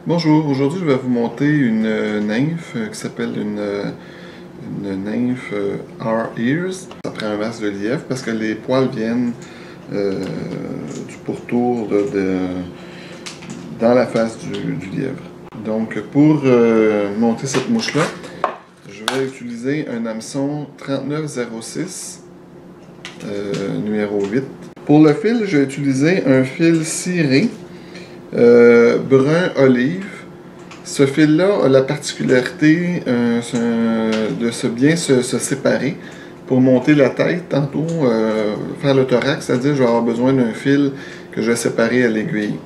Bonjour, aujourd'hui je vais vous monter une nymphe qui s'appelle une nymphe R-Ears. Ça prend un masque de lièvre parce que les poils viennent du pourtour dans la face du lièvre. Donc pour monter cette mouche-là, je vais utiliser un hameçon 3906 numéro 8. Pour le fil, je vais utiliser un fil ciré brun olive. Ce fil-là a la particularité de bien se séparer pour monter la tête tantôt, faire le thorax, c'est-à-dire je vais avoir besoin d'un fil que je vais séparer à l'aiguille.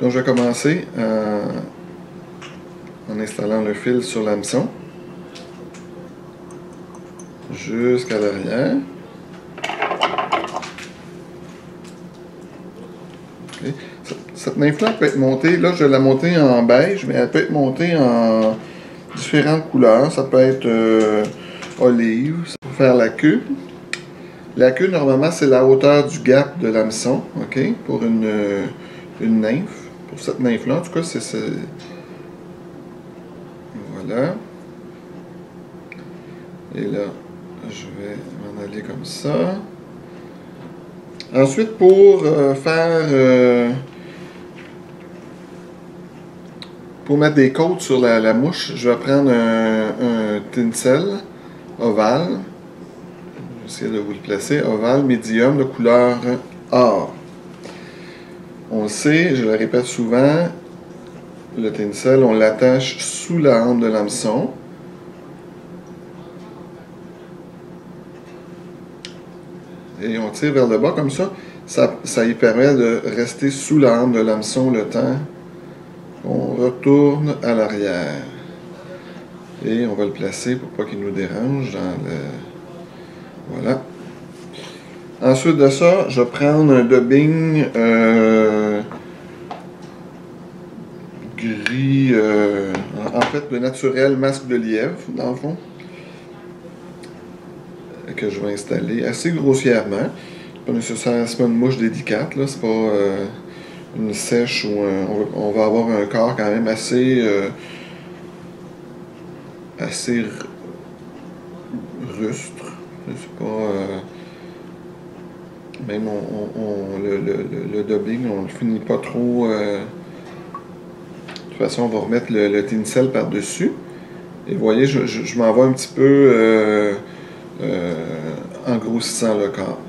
Donc je vais commencer en installant le fil sur l'hameçon jusqu'à l'arrière. Okay. Cette nymphe-là peut être montée, là je vais la monter en beige, mais elle peut être montée en différentes couleurs. Ça peut être olive, ça peut faire la queue. La queue, normalement, c'est la hauteur du gap de l'hameçon, ok, pour une nymphe. Pour cette nymphe-là, en tout cas, c'est... Voilà. Et là, je vais m'en aller comme ça. Ensuite, pour pour mettre des côtes sur la mouche, je vais prendre un tinsel ovale. Je vais essayer de vous le placer. Ovale, médium, de couleur or. On le sait, je le répète souvent, le tinsel, on l'attache sous la hampe de l'hameçon. Et on tire vers le bas comme ça. Ça y permet de rester sous la hampe de l'hameçon le temps qu'on retourne à l'arrière. Et on va le placer pour pas qu'il nous dérange dans le... Voilà. Ensuite de ça, je vais prendre un dubbing gris, en fait le naturel masque de lièvre, dans le fond, que je vais installer assez grossièrement. Pas nécessairement, c'est pas une mouche délicate, là, c'est pas une sèche ou on va avoir un corps quand même assez rustre. C'est pas même le dubbing, on le finit pas trop. De toute façon, on va remettre le tinsel par-dessus. Et vous voyez, je m'en vais un petit peu en grossissant le corps.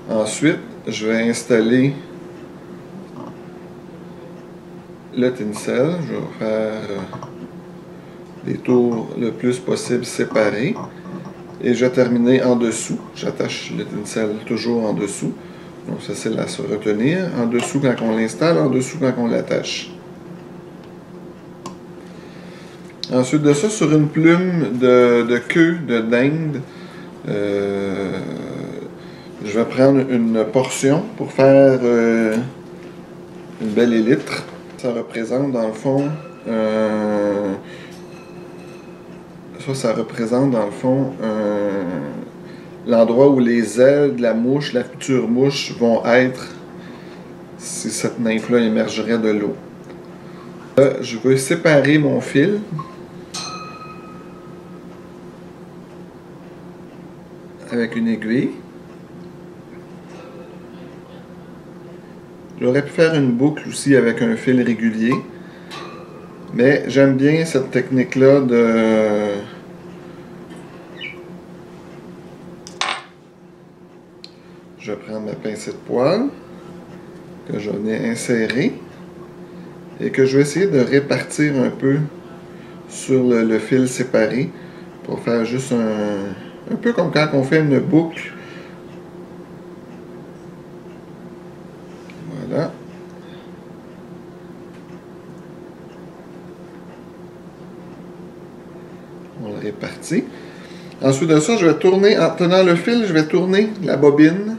Ensuite, je vais installer le tinsel. Je vais faire des tours le plus possible séparés. Et je vais terminer en dessous. J'attache le tinsel toujours en dessous. Donc ça, c'est à se retenir. En dessous quand on l'installe, en dessous quand on l'attache. Ensuite de ça, sur une plume de queue de dinde, je vais prendre une portion pour faire une belle élytre. Ça représente dans le fond ça représente dans le fond l'endroit où les ailes de la mouche, la future mouche, vont être si cette nymphe-là émergerait de l'eau. Là, je veux séparer mon fil. Avec une aiguille. J'aurais pu faire une boucle aussi avec un fil régulier. Mais j'aime bien cette technique-là de... Je vais prendre ma pincée de poil que j'en ai insérée et que je vais essayer de répartir un peu sur le fil séparé pour faire juste un peu comme quand on fait une boucle. Voilà. On le répartit. Ensuite de ça, je vais tourner, en tenant le fil, je vais tourner la bobine.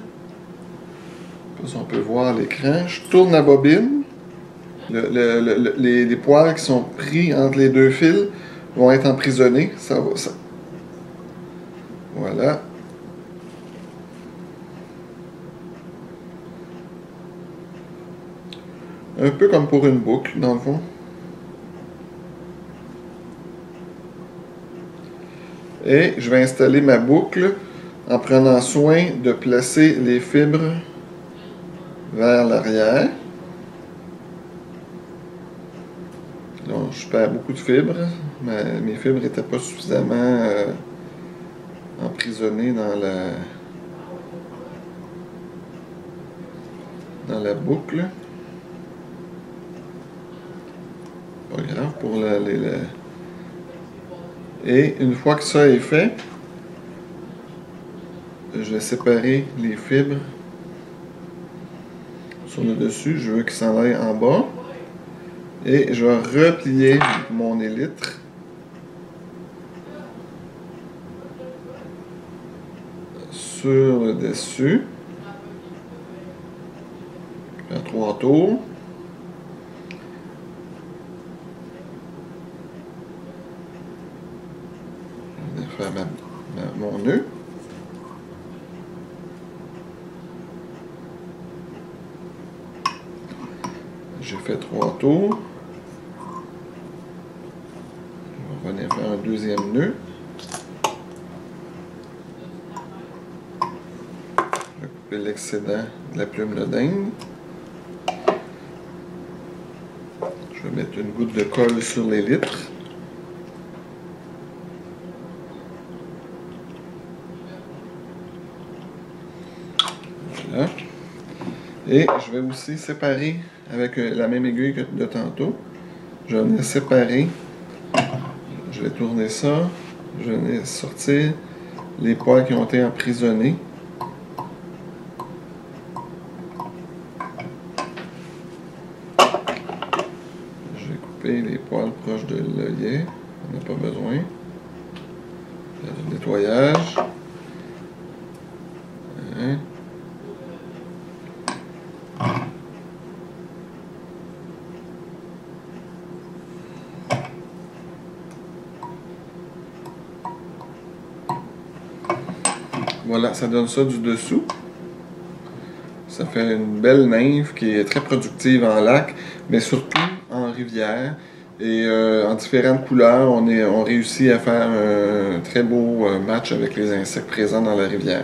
Comme on peut voir à l'écran. Je tourne la bobine. Les poils qui sont pris entre les deux fils vont être emprisonnés. Voilà. Un peu comme pour une boucle, dans le fond. Et je vais installer ma boucle en prenant soin de placer les fibres vers l'arrière. Donc, je perds beaucoup de fibres. Mes fibres n'étaient pas suffisamment emprisonnées dans la boucle. Pas grave pour Et une fois que ça est fait, je vais séparer les fibres sur le dessus. Je veux qu'ils s'en aillent en bas. Et je vais replier mon élytre sur le dessus. Faire 3 tours. Je vais faire mon nœud. J'ai fait 3 tours. Je vais venir faire un deuxième nœud. Je vais couper l'excédent de la plume de dinde. Je vais mettre une goutte de colle sur l'élytre. Voilà. Et je vais aussi séparer avec la même aiguille que de tantôt. Je vais venir séparer. Je vais tourner ça. Je vais venir sortir les poils qui ont été emprisonnés. Je vais couper les poils proches de l'œillet. On n'a pas besoin. Faire du nettoyage. Hein? Voilà, ça donne ça du dessous. Ça fait une belle nymphe qui est très productive en lac, mais surtout en rivière. Et en différentes couleurs, on réussit à faire un très beau match avec les insectes présents dans la rivière.